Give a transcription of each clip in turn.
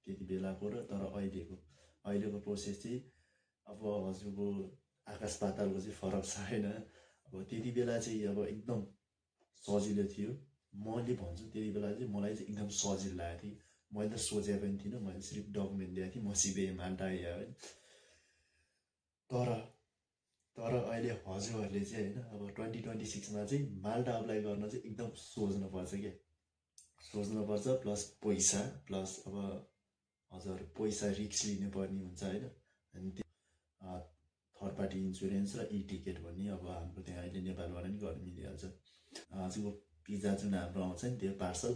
त्यति बेलाको र तर अहिलेको प्रोसेस चाहिँ अब हजुरको आकाश पातालको चाहिँ फरक छ होइन। अब त्यति बेला चाहिँ अब एकदम सजिलो थियो। मैले भन्छु त्यति बेला चाहिँ मलाई चाहिँ एकदम सजिलो लागेको थियो। मैले त सोचे पनि थिइनँ, मैले सिर्फ डकुमेन्ट दिएको थिएँ, म सिधै माल्टा आएँ होइन। तर अहिले हजुरहरूले चाहिँ होइन अब 2026मा चाहिँ माल्टा अप्लाई गर्न चाहिँ एकदम सोच्नुपर्छ क्या, सोच्नुपर्छ। प्लस पैसा, प्लस अब हजुर पैसा रिक्स लिनुपर्ने हुन्छ होइन। अनि त्यो थर्ड पार्टी इन्सुरेन्स र टिकट भन्ने अब हाम्रो त्यहाँ अहिले नेपालबाट नि गर्न मिलिहाल्छ। हजुरको भिजा जुन हाम्रो आउँछ नि त्यो पार्सल,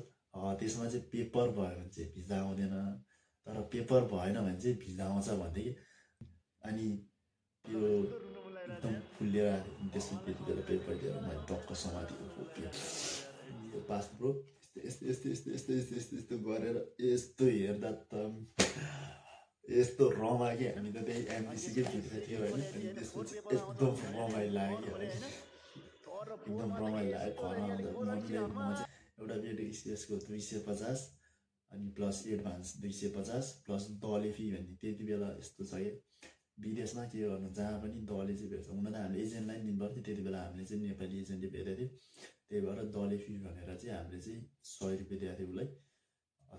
त्यसमा चाहिँ पेपर भयो भने चाहिँ भिजा आउँदैन, तर पेपर भएन भने चाहिँ भिजा आउँछ भन्थे कि। अनि त्यो एकदम फुल्लिएर आएको थियो। त्यसमा त्यति बेला पेपर दिएर मैले टक्क समातेको यो पासबुक यस्तो गरेर यस्तो हेर्दा त यस्तो रमा कि हामी त त्यही एमबिसीकै भित्र थियो होइन। अनि त्यसपछि एकदम रमाइलो लाग्यो होइन, एकदम रमाइलो लाग्यो। घर आउँदा म चाहिँ एउटा बेड स्पेसको 250 अनि प्लस एडभान्स 250 प्लस दले फी भन्ने त्यति बेला यस्तो छ कि विदेशमा के गर्नु जहाँ पनि दले चाहिँ भेट्छ। हुन त हामीले एजेन्टलाई दिनु पर्थ्यो, त्यति बेला हामीले चाहिँ नेपाली एजेन्टले भेटेको थियो। त्यही भएर दले फी भनेर चाहिँ हामीले चाहिँ 100 रुपियाँ दिएको थियो उसलाई।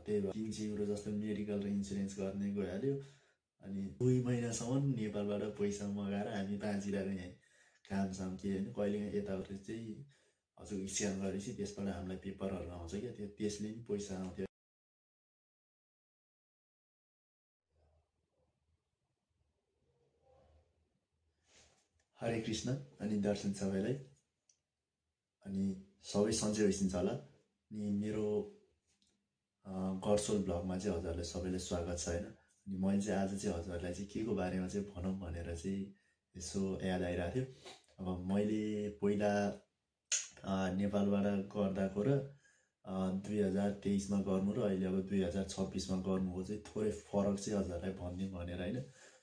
त्यही भएर 300 युरो जस्तो मेडिकल र इन्सुरेन्स गर्ने गइहाल्यो। अनि 2 महिनासम्म नेपालबाट पैसा मगाएर हामी बाँचिरहेको यहाँ कामसाम के होइन। कहिलेकाहीँ यताउति चाहिँ हजुर स्क्यान गरेपछि त्यसबाट हामीलाई पेपरहरू आउँछ क्या, त्यसले नि पैसा आउँथ्यो। हरे कृष्ण अनि दर्शन सबैलाई। अनि सबै सन्चै होइसिन्छ होला। अनि मेरो गर्सोल ब्लगमा चाहिँ हजुरहरूलाई सबैलाई स्वागत छ होइन। अनि मैले चाहिँ आज चाहिँ हजुरहरूलाई चाहिँ के को बारेमा चाहिँ भनौँ भनेर चाहिँ यसो याद आइरहेको थियो। अब मैले पहिला नेपालबाट गर्दाको र 2023मा गर्नु र अहिले अब 2026मा गर्नुको चाहिँ थोरै फरक चाहिँ हजुरहरूलाई भनिदिउँ भनेर होइन,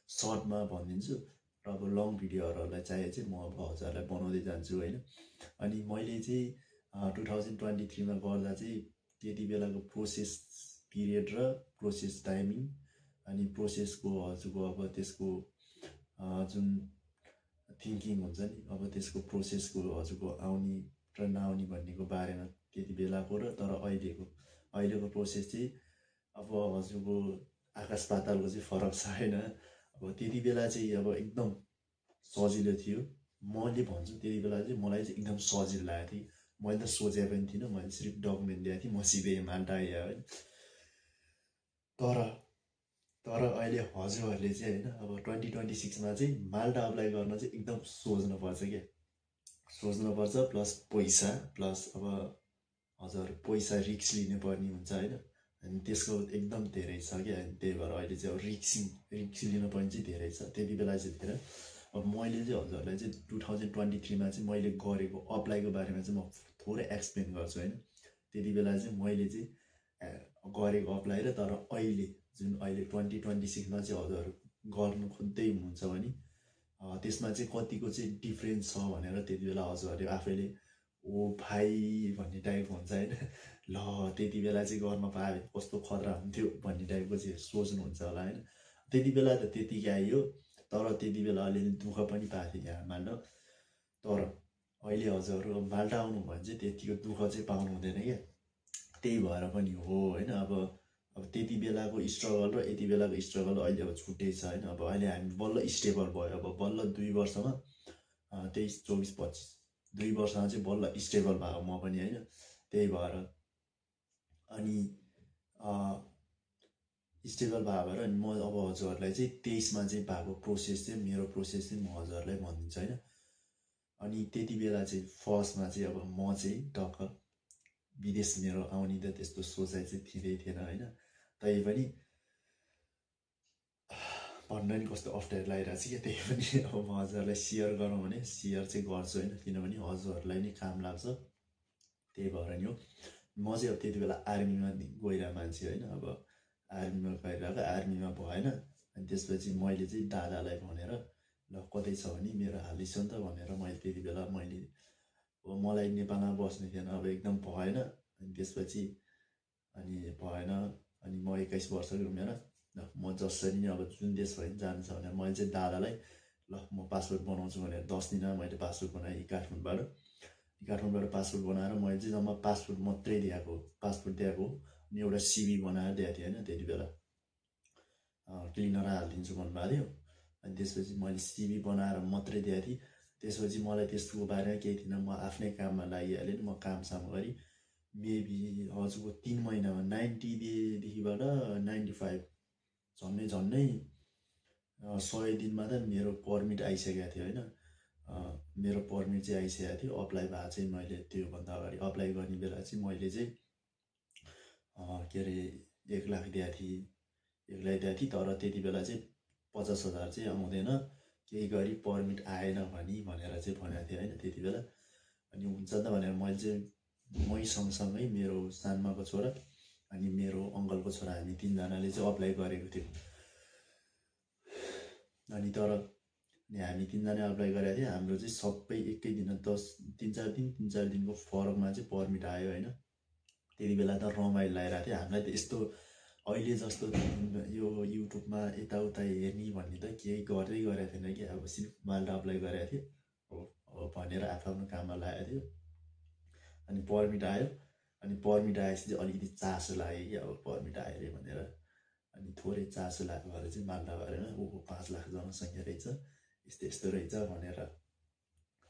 सर्टमा भनिदिन्छु। र अब लङ भिडियोहरूलाई चाहिए चाहिँ म अब हजुरहरूलाई बनाउँदै जान्छु होइन। अनि मैले चाहिँ 2023मा गर्दा चाहिँ त्यति बेलाको प्रोसेस पिरियड र प्रोसेस टाइमिङ अनि प्रोसेसको हजुरको अब त्यसको जुन थिङ्किङ हुन्छ नि, अब त्यसको प्रोसेसको हजुरको आउने र नआउने भन्नेको बारेमा त्यति बेलाको र तर अहिलेको प्रोसेस चाहिँ अब हजुरको आकाश पातालको चाहिँ फरक छ होइन। अब त्यति बेला चाहिँ अब एकदम सजिलो थियो। मैले भन्छु त्यति बेला चाहिँ मलाई चाहिँ एकदम सजिलो लागेको थियो। मैले त सोचे पनि थिइनँ, मैले सिर्फ डकुमेन्ट दिएको थिएँ, म सिधै माल्टा आएँ होइन। तर अहिले हजुरहरूले चाहिँ होइन अब 2026मा चाहिँ माल्टा अप्लाई गर्न चाहिँ एकदम सोच्नुपर्छ क्या, सोच्नुपर्छ। प्लस पैसा, प्लस अब हजुर पैसा रिक्स लिनुपर्ने हुन्छ होइन। अनि त्यसको एकदम धेरै छ क्या। त्यही भएर अहिले चाहिँ अब रिक्स लिनुपर्ने चाहिँ धेरै छ। त्यति बेला चाहिँ धेरै। अब मैले चाहिँ हजुरहरूलाई चाहिँ 2023मा चाहिँ मैले गरेको अप्लाईको बारेमा चाहिँ म थोरै एक्सप्लेन गर्छु होइन। त्यति बेला चाहिँ मैले चाहिँ गरेको अप्लाई र तर अहिले 2026मा चाहिँ हजुरहरू गर्नु खोज्दै हुनुहुन्छ भने त्यसमा चाहिँ कतिको चाहिँ डिफ्रेन्स छ भनेर त्यति बेला हजुरहरूले आफैले ओ भाइ भन्ने टाइपको हुन्छ होइन। ल त्यति बेला चाहिँ गर्न पाए कस्तो खतरा हुन्थ्यो भन्ने टाइपको चाहिँ सोच्नुहुन्छ होला होइन। त्यति बेला त त्यतिकै आइयो, तर त्यति बेला अलिअलि दुःख पनि पाएको थियो यहाँ माल्टा। तर अहिले हजुरहरू माल्टा आउनु भयो भने चाहिँ त्यतिको दुःख चाहिँ पाउनु हुँदैन क्या। त्यही भएर पनि हो होइन। अब त्यति बेलाको स्ट्रगल र यति बेलाको स्ट्रगल अहिले अब छुट्टै छ होइन। अब अहिले हामी बल्ल स्टेबल भयो। अब बल्ल 2 वर्षमा 23, 24, 25 2 वर्षमा चाहिँ बल्ल स्टेबल भएको म पनि होइन। त्यही भएर अनि स्टेबल भएको भएर अनि म अब हजुरहरूलाई चाहिँ 23मा चाहिँ भएको प्रोसेस चाहिँ मेरो प्रोसेस चाहिँ म हजुरहरूलाई भनिदिन्छु होइन। अनि त्यति बेला चाहिँ फर्स्टमा चाहिँ अब म चाहिँ टक्क विदेश मेरो आउने त त्यस्तो सोचाइ चाहिँ थिँदै थिएन होइन। तै पनि भन्न नि कस्तो अप्ठ्यारो लागिरहेको छ क्या। त्यही पनि अब म हजुरहरूलाई सेयर गरौँ भने सेयर चाहिँ गर्छु होइन, किनभने हजुरहरूलाई नै काम लाग्छ। त्यही भएर नि हो। म चाहिँ अब त्यति बेला आर्मीमा गइरहेको मान्छे होइन। अब आर्मीमा गइरहेको आर्मीमा भएन। अनि त्यसपछि मैले चाहिँ दादालाई भनेर ल कतै छ भने मेरो हालिसो नि त भनेर मैले त्यति बेला मलाई नेपालमा बस्ने थिएन। अब एकदम भएन। अनि त्यसपछि अनि भएन। अनि म 21 वर्षको उमेर म जसरी नै अब जुन देश भयो नि जानु छ भने मैले चाहिँ दादालाई ल म पासपोर्ट बनाउँछु भनेर 10 दिनमा मैले पासपोर्ट बनाएँ काठमाडौँबाट पासपोर्ट बनाएर मैले चाहिँ जम्मा पासपोर्ट मात्रै पासपोर्ट दिएको अनि एउटा सिभी बनाएर दिएको थिएँ होइन त्यति बेला क्लिनर हालिदिन्छु भन्नुभएको थियो अनि त्यसपछि मैले सिभी बनाएर मात्रै दिएको थिएँ त्यसपछि मलाई त्यस्तो बारेमा केही थिएन म आफ्नै काममा लागिहालेँ म कामसाम गरेँ मेबी हजुरको 3 महिनामा 90 डेदेखिबाट 95 झन्नै 100 दिनमा त मेरो पर्मिट आइसकेको थियो होइन मेरो पर्मिट चाहिँ आइसकेको थियो अप्लाई भएको चाहिँ मैले त्योभन्दा अगाडि अप्लाई गर्ने बेला चाहिँ मैले चाहिँ के अरे 1 लाख दिएको थिएँ तर त्यति बेला चाहिँ 50,000 चाहिँ आउँदैन केही गरी पर्मिट आएन भनेर चाहिँ भनेको थिएँ होइन त्यति बेला अनि हुन्छ त भनेर मैले चाहिँ मै सँगसँगै मेरो सानमाको छोरा अनि मेरो अङ्कलको छोरा हामी 3 जनाले चाहिँ अप्लाई गरेको थियौँ अनि तर हामी 3 जना अप्लाई गरेको थियौँ हाम्रो चाहिँ सबै एकै दिन 3-4 दिनको फरकमा चाहिँ पर्मिट आयो होइन त्यति बेला त रमाइलो लागिरहेको थियो हामीलाई त यस्तो अहिले जस्तो यो युट्युबमा यताउता हेर्ने भन्ने त केही गर्दै गरेको थिएन कि अब सिर्फ माल्टा अप्लाई गरेको थियो हो भनेर आफ्नो काममा लागेको थियो अनि पर्मिट आयो अनि पर्मिट आएपछि चाहिँ अलिकति चासो लाग्यो कि अब पर्मिट आयो अरे भनेर अनि थोरै चासो लाग्यो भएर चाहिँ माल्टा भएन 5 लाख जनसङ्ख्या रहेछ यस्तो रहेछ भनेर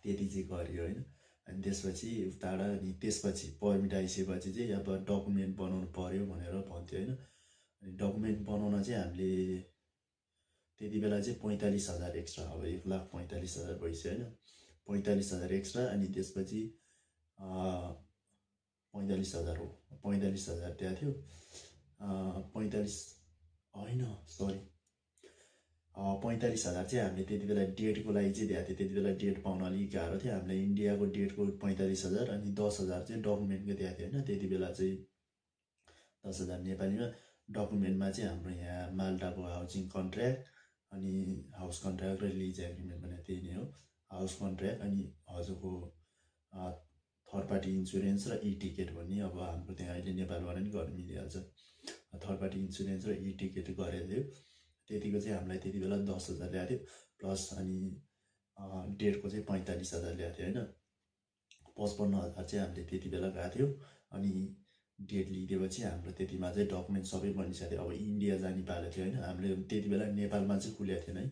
त्यति चाहिँ गरियो होइन अनि त्यसपछि उताबाट अनि त्यसपछि पर्मिट आइसकेपछि चाहिँ अब डकुमेन्ट बनाउनु पर्यो भनेर भन्थ्यो होइन अनि डकुमेन्ट बनाउन चाहिँ हामीले त्यति बेला चाहिँ 45,000 एक्स्ट्रा अब 1,45,000 भइसक्यो होइन 45,000 एक्स्ट्रा अनि त्यसपछि 45,000 हो 45,000 दिएको थियो 45,000 चाहिँ हामीले त्यति बेला डेटको लागि चाहिँ दिएको थियो त्यति बेला डेट पाउन अलिक गाह्रो थियो हामीले इन्डियाको डेटको 45,000 अनि 10,000 चाहिँ डकुमेन्टको दिएको थियो होइन त्यति बेला चाहिँ 10,000 नेपालीमा डकुमेन्टमा चाहिँ हाम्रो यहाँ माल्टाको हाउसिङ कन्ट्र्याक्ट अनि हाउस कन्ट्र्याक्ट र लिज एग्रिमेन्ट भने त्यही नै हो हाउस कन्ट्र्याक्ट अनि हजुरको थर्ड पार्टी इन्सुरेन्स र ई टिकट भन्ने अब हाम्रो त्यहाँ अहिले नेपालबाट नि गर्न मिलिहाल्छ थर्ड पार्टी इन्सुरेन्स र ई टिकट गरेको थियो त्यतिको चाहिँ हामीलाई त्यति बेला 10,000 ल्याएको थियो प्लस अनि डेटको चाहिँ 45,000 ल्याएको थियो होइन 55,000 चाहिँ हामीले त्यति बेला गएको थियो अनि डेट लिइदिएपछि हाम्रो त्यतिमा चाहिँ डकुमेन्ट सबै बनिसकेको थियो अब इन्डिया जाने पालो थियो होइन हामीले त्यति बेला नेपालमा चाहिँ खुलेको थिएन है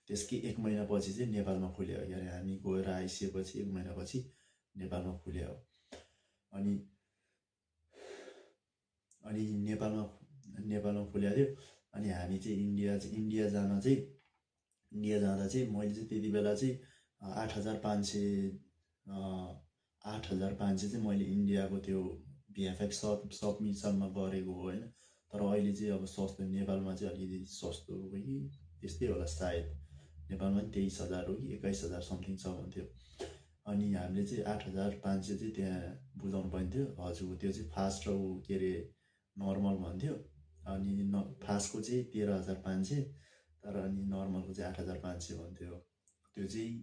त्यसकै 1 महिनापछि चाहिँ नेपालमा खुल्यो के अरे हामी गएर आइसकेपछि 1 महिनापछि नेपालमा खुल्यो अनि नेपालमा खुलेको थियो अनि हामी चाहिँ इन्डिया जाँदा चाहिँ मैले चाहिँ त्यति बेला चाहिँ 8,500 चाहिँ मैले इन्डियाको त्यो भिएफएक्स सबमिसनमा गरेको हो होइन तर अहिले चाहिँ अब सस्तो नेपालमा चाहिँ अलिकति सस्तो हो कि त्यस्तै होला सायद नेपालमा पनि 23,000 हो कि 21,000 समथिङ छ भन्थ्यो अनि हामीले चाहिँ 8,500 चाहिँ त्यहाँ बुझाउनु पर्ने थियो हजुरको त्यो चाहिँ फास्ट र के अरे नर्मल भन्थ्यो अनि फास्टको चाहिँ 13,500 तर अनि नर्मलको चाहिँ 8,500 भन्थ्यो त्यो चाहिँ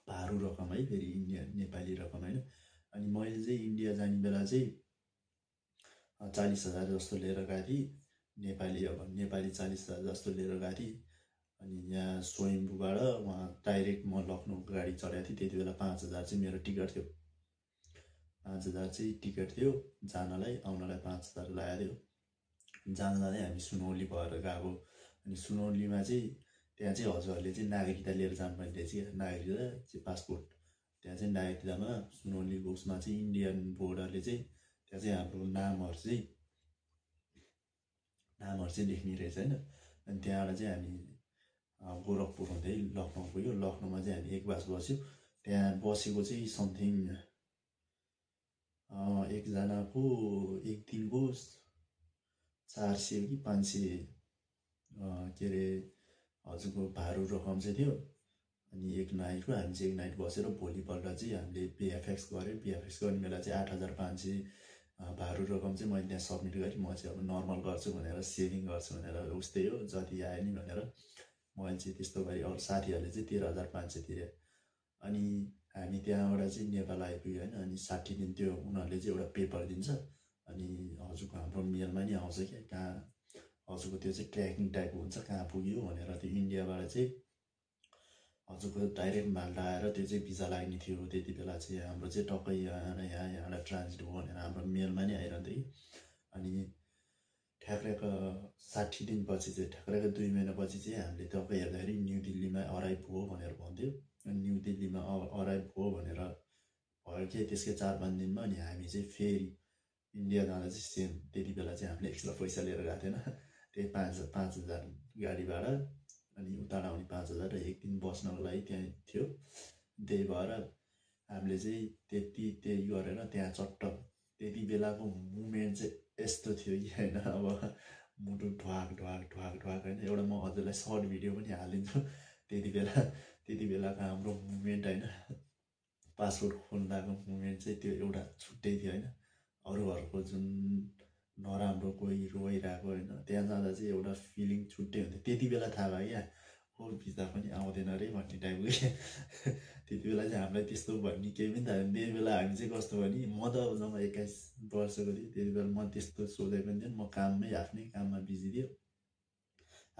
भारू रकम है फेरि नेपाली रकम होइन अनि मैले चाहिँ इन्डिया जाने बेला चाहिँ 40,000 जस्तो लिएर गएको थिएँ नेपाली 40,000 जस्तो लिएर गएको थिएँ अनि यहाँ स्वयम्भूबाट वहाँ डाइरेक्ट म लखनऊ गाडी चढेको थिएँ त्यति बेला 5,000 चाहिँ मेरो टिकट थियो 5,000 चाहिँ टिकट थियो जानलाई आउनलाई 5,000 लागेको थियो जाँदै हामी सुनौली भएर गएको अनि सुनौलीमा चाहिँ त्यहाँ चाहिँ हजुरहरूले चाहिँ नागरिकता लिएर जानुपर्ने रहेछ नागरिकता चाहिँ पासपोर्ट त्यहाँ चाहिँ नागरिकतामा सुनौलीको उसमा चाहिँ इन्डियन बोर्डरले चाहिँ त्यहाँ चाहिँ हाम्रो नामहरू चाहिँ लेख्ने रहेछ होइन अनि त्यहाँबाट चाहिँ हामी गोरखपुर हुँदै लखनऊ पुग्यो लखनऊमा चाहिँ हामी 1 बजे बस्यो त्यहाँ बसेको चाहिँ समथिङ एकजनाको एक दिनको 400 कि 500 के अरे हजुरको भारू रकम चाहिँ थियो अनि एक नाइटको हामी चाहिँ 1 नाइट बसेर भोलिपल्ट चाहिँ हामीले भिएफएक्स गऱ्यो भिएफएक्स गर्ने बेला चाहिँ 8,500 भारू रकम चाहिँ मैले त्यहाँ सबमिट गरेँ म चाहिँ अब नर्मल गर्छु भनेर सेभिङ गर्छु भनेर उस्तै हो जति आयो नि भनेर मैले चाहिँ त्यस्तो गरेँ अरू साथीहरूले चाहिँ 13,500 तिरे अनि हामी त्यहाँबाट चाहिँ नेपाल आइपुग्यो होइन अनि 60 दिन त्यो उनीहरूले चाहिँ एउटा पेपर दिन्छ अनि हजुरको हाम्रो मेलमा नि आउँछ क्या कहाँ हजुरको त्यो चाहिँ ट्र्याकिङ टाइप हुन्छ कहाँ पुग्यो भनेर त्यो इन्डियाबाट चाहिँ हजुरको डाइरेक्ट माल्टा आएर त्यो चाहिँ भिजा लाग्ने थियो त्यति बेला चाहिँ हाम्रो चाहिँ टक्कै यहाँबाट ट्रान्जिट भयो भनेर हाम्रो मेलमा नि आइरहन्थ्यो कि अनि ठ्याक्रेको 60 दिनपछि चाहिँ ठ्याक्रेको 2 महिनापछि चाहिँ हामीले टक्कै हेर्दाखेरि न्यू दिल्लीमा अराइभ भयो भनेर भन्थ्यो अनि न्यू दिल्लीमा अराइभ भयो भनेर भयो कि त्यसकै 4-5 दिनमा अनि हामी चाहिँ फेरि इन्डिया जाँदा चाहिँ सेम त्यति बेला चाहिँ हामीले एक्स्ट्रा पैसा लिएर गएको थिएन त्यही 5,000 गाडी भाडा अनि उता आउने 5,000 र एक दिन बस्नको लागि त्यहाँ थियो त्यही भएर हामीले चाहिँ त्यही गरेर त्यहाँ चट्ट त्यति बेलाको मुभमेन्ट चाहिँ यस्तो थियो कि होइन अब मुटु ढ्वाक ढ्वाक ढ्वाक ढ्वाक होइन एउटा म हजुरलाई सर्ट भिडियो पनि हालिदिन्छु त्यति बेलाको हाम्रो मुभमेन्ट होइन पासपोर्ट खोल्दाको मुभमेन्ट चाहिँ त्यो एउटा छुट्टै थियो होइन अरूहरूको जुन नराम्रो कोही रोइरहेको होइन त्यहाँ जाँदा चाहिँ एउटा फिलिङ छुट्टै हुन्थ्यो त्यति बेला थाहा भयो क्या हो भिजा पनि आउँदैन अरे भन्ने टाइपको क्या त्यति बेला चाहिँ हामीलाई त्यस्तो भन्ने केही पनि थाहा त्यति बेला हामी चाहिँ कस्तो भने म त अब जम्मा 21 वर्षको थिएँ त्यति बेला म त्यस्तो सोधेको पनि थिएन म काममै आफ्नै काममा बिजी थियो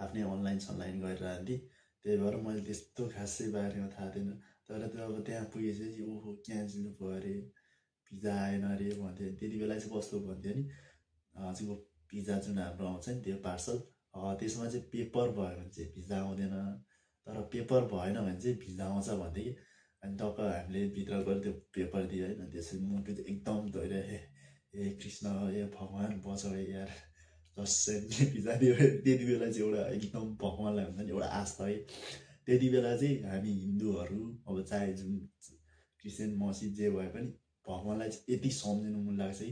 आफ्नै अनलाइन सनलाइन गरिरहन्थेँ त्यही भएर मैले त्यस्तो खासै बारेमा थाहा थिएन तर त्यो अब त्यहाँ पुगेपछि ओहो क्यान्सल भयो अरे भिजा आएन अरे भन्थ्यो त्यति बेला चाहिँ कस्तो भन्थ्यो नि हजुरको भिजा जुन हाम्रो आउँछ नि त्यो पार्सल त्यसमा चाहिँ पेपर भयो भने चाहिँ भिजा आउँदैन तर पेपर भएन भने चाहिँ भिजा आउँछ भन्थ्यो कि अनि टक्क हामीले भित्र गएर त्यो पेपर दियो होइन त्यसरी मुटु चाहिँ एकदम धोइरहे ए कृष्ण ए भगवान् बचाउ यार जसरी भिजा दियो त्यति बेला चाहिँ एउटा एकदम भगवान्लाई हुन्छ नि एउटा आस्था है त्यति बेला चाहिँ हामी हिन्दूहरू अब चाहे जुन क्रिस्चियन मस्जिद जे भए पनि भगवान्लाई चाहिँ यति सम्झिनु मन लाग्छ है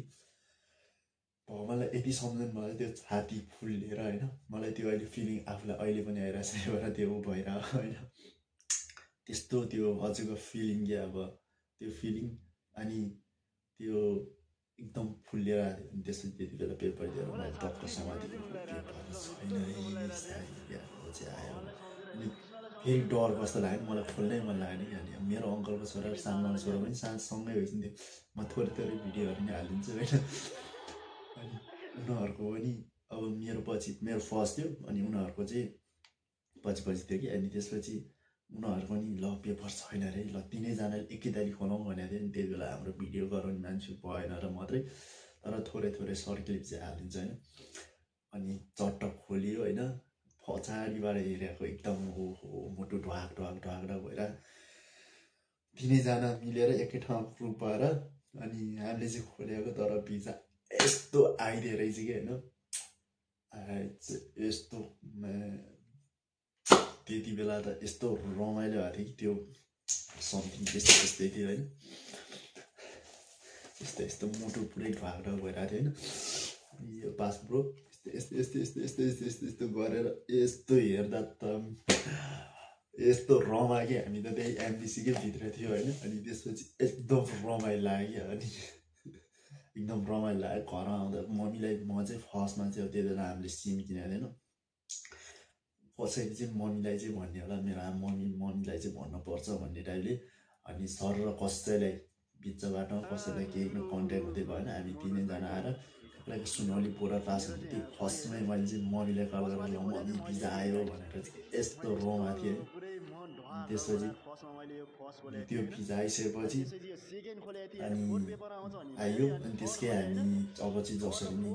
भगवान्लाई यति सम्झिनु मलाई त्यो छाती फुल्लिएर होइन मलाई त्यो अहिले फिलिङ आफूलाई अहिले पनि आइरहेको छ एउटा त्यो भइरहेको होइन त्यस्तो त्यो हजुरको फिलिङ क्या अब त्यो फिलिङ अनि त्यो एकदम फुल्लिएर आएको थियो अनि त्यसपछि त्यति बेला पेपर दिएर मैले टक्क समातेको पेपर छैन चाहिँ आयो अनि फेरि डर कस्तो लाग्यो मलाई खोल्नै मन लागेन कि अनि मेरो अङ्कलको छोरा र सानो छोरा पनि सँगै भइसक्यो म थोरै भिडियोहरू नि हालिदिन्छु होइन अनि उनीहरूको पनि अब मेरो फर्स्ट थियो अनि उनीहरूको चाहिँ पछि थियो कि अनि त्यसपछि उनीहरूको नि ल पेपर छैन अरे ल तिनैजनाले एकैताली खोलाउँ भनेको थियो नि त्यति बेला हाम्रो भिडियो गराउने मान्छे भएन र मात्रै तर थोरै सर्ट क्लिप चाहिँ हालिदिन्छ होइन अनि चट्ट खोलियो होइन पछाडिबाट हेरेको एकदम ओहो मुटु ढ्वाक भएर तिनैजना मिलेर एकै ठाउँमा ग्रुप भएर अनि हामीले चाहिँ खोलेको तर भिजा यस्तो आइदियो रहेछ कि होइन यस्तो त्यति बेला त यस्तो रमाइलो भएको थियो कि त्यो समथिङ त्यस्तै थियो होइन यस्तो मुटु पुरै ढ्वाक भइरहेको थियो होइन यो पासपोर्ट यस्तो गरेर यस्तो हेर्दा त यस्तो रमा कि हामी त त्यही एमबिसीकै भित्र थियो होइन अनि त्यसपछि एकदम रमाइलो लाग्यो अनि एकदम रमाइलो लाग्यो घर आउँदा मम्मीलाई म चाहिँ फर्स्टमा चाहिँ त्यति बेला हामीले सिम किनेको थिएन कसैले चाहिँ मम्मीलाई चाहिँ भन्ने होला मेरो मम्मीलाई चाहिँ भन्नुपर्छ भन्ने टाइपले अनि सर र कसैलाई बिचबाट कसैलाई केही कन्ट्याक्ट हुँदै भएन हामी तिनैजना आएर लाइक सुनौली पोरा क्लास हुन्थ्यो त्यो फर्स्टमै मैले चाहिँ मम्मीलाई कल गरेर मम्मी भिजा आयो भनेर चाहिँ यस्तो रोमा थियो त्यसपछि त्यो भिजा आइसकेपछि अनि आयो अनि त्यसकै हामी अब चाहिँ जसरी नि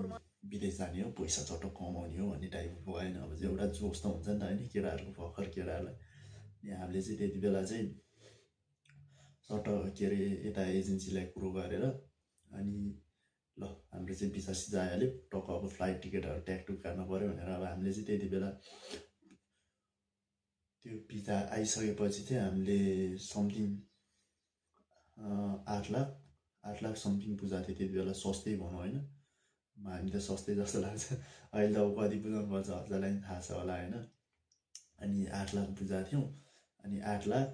विदेश जाने हो पैसा चट्ट कमाउने हो भन्ने टाइपको भएन अब चाहिँ एउटा जोस त हुन्छ नि त होइन केटाहरूको भर्खर केटाहरूलाई अनि हामीले चाहिँ त्यति बेला चाहिँ चट्ट के अरे यता एजेन्सीलाई कुरो गरेर अनि ल हाम्रो चाहिँ भिजा सिजा आइहाल्यो टक्क अब फ्लाइट टिकटहरू ट्याकटुक काट्नु पऱ्यो भनेर अब हामीले चाहिँ त्यति बेला त्यो भिजा आइसकेपछि चाहिँ हामीले समथिङ 8 लाख समथिङ बुझाएको थियो त्यति बेला सस्तै भनौँ होइन हामी त सस्तै जस्तो लाग्छ अहिले त अब कति बुझाउनु पर्छ हजुरलाई थाहा छ होला होइन अनि 8 लाख बुझाएको थियौँ अनि 8 लाख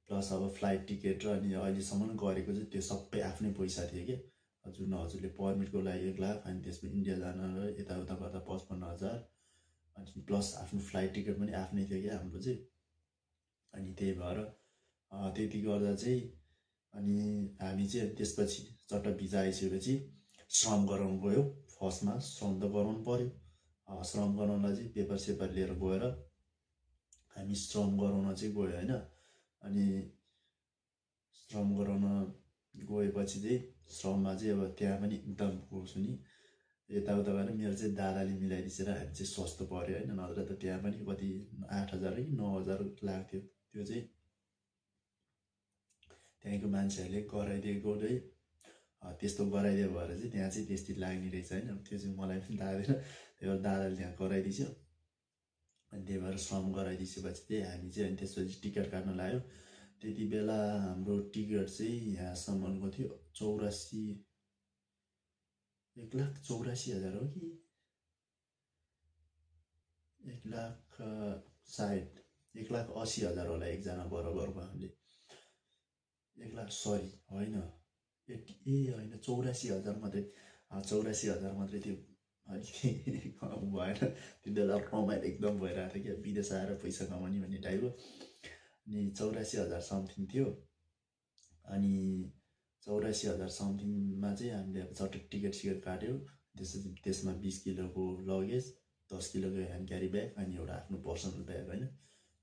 प्लस अब फ्लाइट टिकट र अनि अहिलेसम्म गरेको चाहिँ त्यो सबै आफ्नै पैसा थियो कि हजुरले पर्मिटको लागि 1 लाख अनि त्यसमा इन्डिया जान र यताउता गर्दा 55,000 अनि प्लस आफ्नो फ्लाइट टिकट पनि आफ्नै थियो कि हाम्रो चाहिँ अनि त्यही भएर त्यति गर्दा चाहिँ अनि हामी चाहिँ त्यसपछि चट्ट भिजा आइसकेपछि श्रम गराउनु गयो फर्स्टमा श्रम त गराउनु पर्यो श्रम गराउनलाई चाहिँ पेपर सेपर लिएर गएर हामी श्रम गराउन चाहिँ गयो होइन अनि श्रम गराउन गएपछि चाहिँ श्रममा चाहिँ अब त्यहाँ पनि एकदम गएको छु नि यताउता गरेर मेरो चाहिँ दादाले मिलाइदिएर हामी चाहिँ सस्तो पऱ्यो होइन नत्र त त्यहाँ पनि कति 8,000 कि 9,000 लाग्थ्यो त्यो चाहिँ त्यहाँको मान्छेहरूले गराइदिएको चाहिँ त्यस्तो गराइदियो भएर चाहिँ त्यहाँ चाहिँ त्यस्तै लाग्ने रहेछ होइन त्यो चाहिँ मलाई पनि थाहा थिएन त्यही भएर दादाले त्यहाँ गराइदियो अनि त्यही भएर श्रम गराइदिएपछि चाहिँ हामी चाहिँ अनि त्यसपछि टिकट काट्न लाग्यो त्यति बेला हाम्रो टिकट चाहिँ यहाँसम्मको थियो 1,84,000 हो कि 1,60,000 होला एकजना बराबरको हामीले 1,00,000 सरी होइन होइन 84,000 मात्रै 84,000 मात्रै थियो अलिकति कम भएन त्यो बेला रमाइलो एकदम भइरहेको थियो क्या विदेश आएर पैसा कमाउने भन्ने टाइपको अनि 84,000 समथिङ थियो अनि 84,000 समथिङमा चाहिँ हामीले अब चट्ट टिकट सिकट काट्यो त्यसमा 20 किलोको लगेज 10 किलोको ह्यान्ड क्यारी ब्याग अनि एउटा आफ्नो पर्सनल ब्याग होइन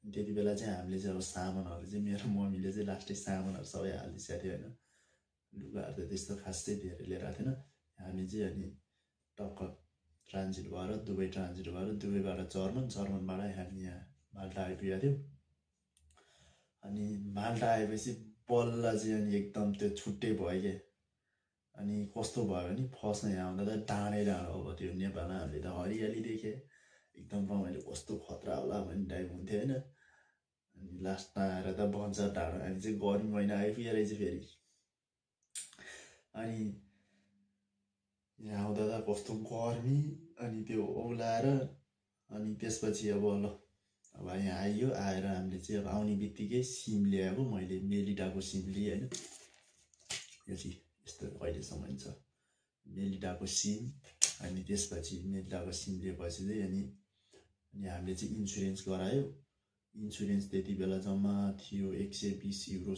त्यति बेला चाहिँ हामीले चाहिँ अब सामानहरू चाहिँ मेरो मम्मीले चाहिँ लास्टै सामानहरू सबै हालिदिएको थियो होइन लुगाहरू त त्यस्तो खासै धेरै लिएर आएको थिएन हामी चाहिँ अनि टक्क ट्रान्जिट भएर दुबई ट्रान्जिट भएर दुबईबाट जर्मनबाट हामी यहाँ माल्टा आइपुगेको थियौँ अनि माल्टा आएपछि बल्ल चाहिँ अनि एकदम त्यो छुट्टै भयो क्या अनि कस्तो भयो भने फर्स्टमा यहाँ आउँदा त डाँडै डाँडो अब त्यो नेपालमा हामीले त हरियाली देखेँ एकदम रमाइलो कस्तो खतरा होला भन्ने टाइप हुन्थ्यो होइन अनि लास्टमा आएर त बन्छ टाढो हामी चाहिँ गर्मी महिना आइपुगेर चाहिँ फेरि अनि यहाँ आउँदा त कस्तो गर्मी अनि त्यो औलाएर अनि त्यसपछि अब ल अब यहाँ आइयो आएर हामीले चाहिँ अब आउने बित्तिकै सिम ल्याएको मैले मेलिटाको सिम लिएँ होइन यो चाहिँ यस्तो अहिलेसम्म छ मेलिटाको सिम अनि त्यसपछि मेलिटाको सिम लिएपछि चाहिँ अनि हामीले चाहिँ इन्सुरेन्स गरायो इन्सुरेन्स त्यति बेला जम्मा थियो 120 युरो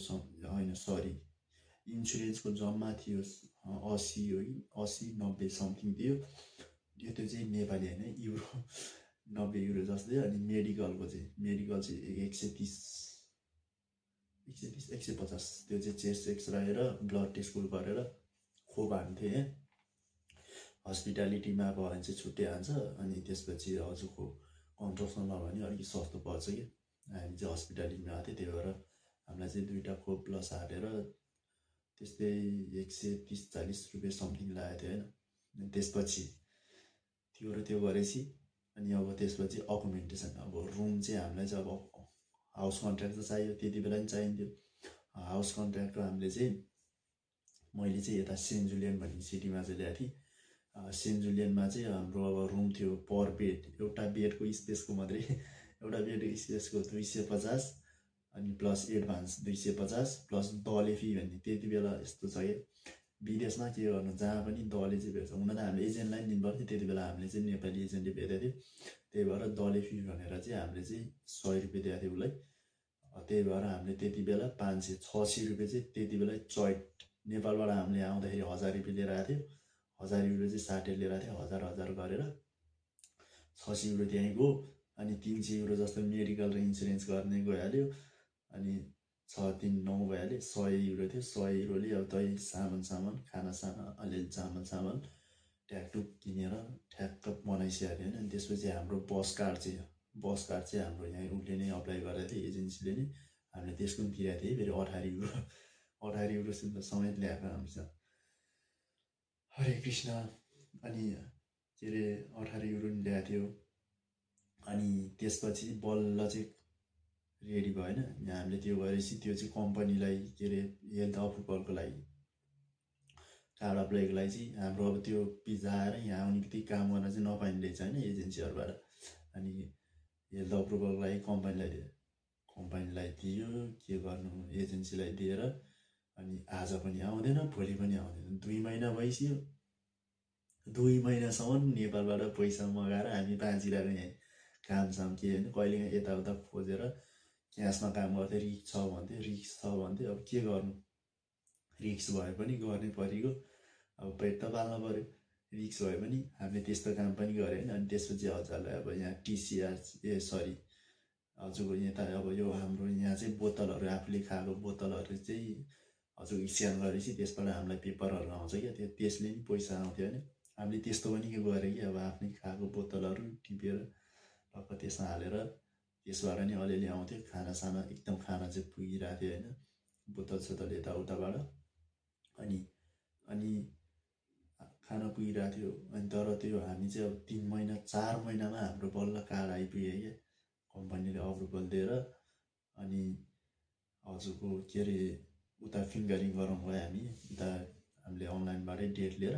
होइन सरी इन्सुरेन्सको जम्मा थियो 80 हो कि 80-90 समथिङ थियो यो त्यो चाहिँ नेपाली होइन युरो 90 युरो जस्तै अनि मेडिकलको चाहिँ मेडिकल चाहिँ 130 150 त्यो चाहिँ चेस्ट एक्सरे र ब्लड टेस्ट गरेर खोप हान्थेँ हस्पिटालिटीमा भयो भने चाहिँ छुट्टै हान्छ अनि त्यसपछि हजुर खोप कन्ट्रक्सनमा भयो भने अलिकति सस्तो पर्छ कि हामी चाहिँ हस्पिटालिटीमा आएको थियो त्यही भएर हामीलाई चाहिँ 2टा खोप प्लस हालेर त्यस्तै 130-40 रुपियाँ समथिङ लागेको थियो होइन त्यसपछि त्यो र त्यो गरेपछि अनि अब त्यसपछि अकोमेन्टेसन अब रुम चाहिँ हामीलाई चाहिँ अब हाउस कन्ट्र्याक्ट त चाहियो त्यति बेला पनि चाहिन्थ्यो हाउस कन्ट्र्याक्टको हामीले चाहिँ मैले चाहिँ यता सेन्ट जुलियन भन्ने सिटीमा चाहिँ ल्याएको थिएँ सेन्ट जुलियनमा चाहिँ हाम्रो अब रुम थियो पर बेड एउटा बेडको स्पेसको मात्रै एउटा बेडको स्पेसको 250 अनि प्लस एडभान्स 250 प्लस दले फी भन्ने त्यति बेला यस्तो छ कि विदेशमा के गर्नु जहाँ पनि दले चाहिँ भेट्छ हुन त हामीले एजेन्टलाई पनि दिनुपर्थ्यो त्यति बेला हामीले चाहिँ नेपाली एजेन्टले भेटेको थियो त्यही भएर दले फी भनेर चाहिँ हामीले चाहिँ 100 रुपियाँ दिएको थियो उसलाई त्यही भएर हामीले त्यति बेला 586 रुपियाँ चाहिँ त्यति बेला चैट नेपालबाट हामीले आउँदाखेरि 1000 रुपियाँ लिएर आएको थियो 1000 युरो चाहिँ साटेर लिएर आएको थियो 1000 गरेर 600 युरो त्यहीँ गयो अनि 300 युरो जस्तो मेडिकल र इन्सुरेन्स गर्ने गइहाल्यो अनि 639 भइहाल्यो 100 युरो थियो 100 युरोले अब तै सामान खाना अलिअलि सामान ट्याकटुक किनेर ठ्याक्क बनाइसकेको थियो होइन अनि त्यसपछि हाम्रो बस कार्ड चाहिँ हाम्रो यहाँ उसले नै अप्लाई गरेको थियो एजेन्सीले नै हामीले त्यसको पनि तिरेको थिएँ फेरि 18 युरो समेत ल्याएको हामीसँग हरे कृष्ण अनि के अरे 18 युरो नि ल्याएको थियो अनि त्यसपछि बल्ल चाहिँ रेडी भएन यहाँ हामीले त्यो गरेपछि त्यो चाहिँ कम्पनीलाई के अरे हेल्थ अप्रुभलको लागि कार्ड अप्लाईको लागि चाहिँ हाम्रो अब त्यो भिजा आएर यहाँ आउने बित्तिकै काम गर्न चाहिँ नपाइने रहेछ होइन एजेन्सीहरूबाट अनि हेल्थ अप्रुभलको लागि कम्पनीलाई दियो के गर्नु एजेन्सीलाई दिएर अनि आज पनि आउँदैन भोलि पनि आउँदैन 2 महिना भइसक्यो 2 महिनासम्म नेपालबाट पैसा मगाएर हामी बाँचिरहेको यहाँ कामसाम के होइन कहिले यताउता खोजेर क्यासमा काम गर्थ्यो रिक्स छ भन्थ्यो अब के गर्नु रिक्स भए पनि गर्नै परेको अब पेट त पाल्नु पऱ्यो, रिक्स भयो भने हामीले त्यस्तो काम पनि गरे होइन। अनि त्यसपछि हजुरलाई अब यहाँ TCR हजुरको यता अब यो हाम्रो यहाँ चाहिँ बोतलहरू आफूले खाएको बोतलहरू चाहिँ हजुर स्क्यान गरेपछि त्यसबाट हामीलाई पेपरहरू आउँछ क्या, त्यसले नि पैसा आउँथ्यो होइन। हामीले त्यस्तो पनि के गरेँ कि अब आफ्नै खाएको बोतलहरू टिपेर टक्क त्यसमा हालेर त्यसबाट नि अलिअलि आउँथ्यो, खानासाना एकदम खाना चाहिँ पुगिरहेको थियो होइन, बोतल सोतल यताउताबाट। अनि खाना पुगिरहेको थियो। अनि तर त्यो हामी चाहिँ अब 3 महिना 4 महिनामा हाम्रो बल्ल कार्ड आइपुग्यो क्या, कम्पनीले अप्रुभल दिएर। अनि हजुरको के अरे उता फिङ्गरिङ गराउनु भयो हामी, उता हामीले अनलाइनबाटै डेट लिएर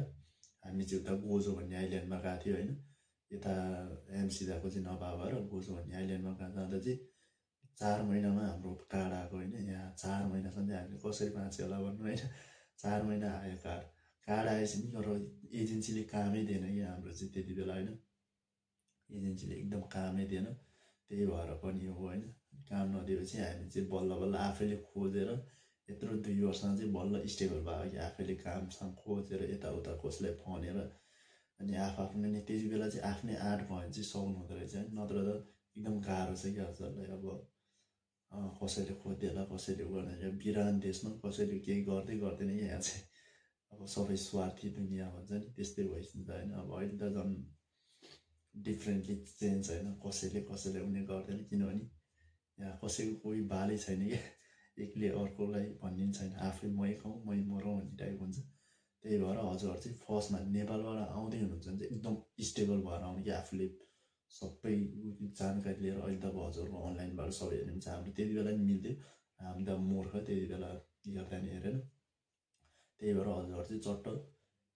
हामी चाहिँ उता गोजो भन्ने आइल्यान्डमा गएको थियो होइन। यता एमसिदाको चाहिँ नभए भएर गोजो भन्ने आइल्यान्डमा जाँदा चाहिँ 4 महिनामा हाम्रो कार्ड आएको होइन। यहाँ 4 महिनासम्म चाहिँ हामीले कसरी बाँच्यो होला भन्नु होइन, 4 महिना आयो कार्ड आएपछि नि तर एजेन्सीले कामै दिएन कि हाम्रो चाहिँ त्यति बेला होइन, एजेन्सीले एकदम कामै दिएन। त्यही भएर पनि हो होइन, काम नदिएपछि हामी चाहिँ बल्ल बल्ल आफैले खोजेर यत्रो 2 वर्षमा चाहिँ बल्ल स्टेबल भयो कि आफैले कामसाम खोजेर यताउता कसैलाई भनेर। अनि आफ्नो नै त्यति बेला चाहिँ आफ्नै आँट भयो भने चाहिँ सक्नु हुँदो रहेछ होइन, नत्र त एकदम गाह्रो छ क्या हजुरलाई। अब कसैले खोजिदिएला कसैले गर्दैन, बिरान देशमा कसैले केही गर्दैन यहाँ चाहिँ अब सबै स्वार्थी दुनियाँ भन्छ नि त्यस्तै भइसक्यो होइन। अब अहिले त झन् डिफ्रेन्टली चेन्ज होइन, कसैले उनी गर्दैन, किनभने यहाँ कसैको कोही बालै छैन क्या, एकले अर्कोलाई भन्ने छैन, आफै मै खाउँ मै मरौँ भन्ने टाइप हुन्छ। त्यही भएर हजुरहरू चाहिँ फर्स्टमा नेपालबाट आउँदै हुनुहुन्छ भने चाहिँ एकदम स्टेबल भएर आउनु कि आफूले सबै जानकारी लिएर। अहिले त अब हजुरको अनलाइनबाट सबै हेर्नु हुन्छ, हाम्रो त्यति बेला नि मिल्थ्यो, हामी त मूर्ख त्यति बेला हेर्दा नि हेरेन। त्यही भएर हजुरहरू चाहिँ चट्ट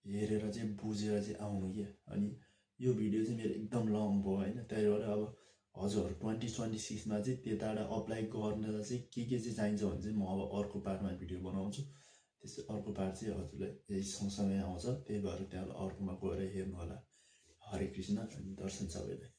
हेरेर चाहिँ बुझेर चाहिँ आउनु क्या। अनि यो भिडियो चाहिँ मेरो एकदम लङ भयो होइन, त्यही भएर अब हजुरहरू 2026मा चाहिँ त्यताबाट अप्लाई गर्न चाहिँ के चाहिँ चाहिन्छ भने चाहिँ म अब अर्को पार्टमा भिडियो बनाउँछु। त्यसै अर्को पार्ट चाहिँ हजुरलाई यही सँगसँगै आउँछ, त्यही भएर त्यहाँ अर्कोमा गएर हेर्नु होला। हरे कृष्ण अनि दर्शन सबैलाई।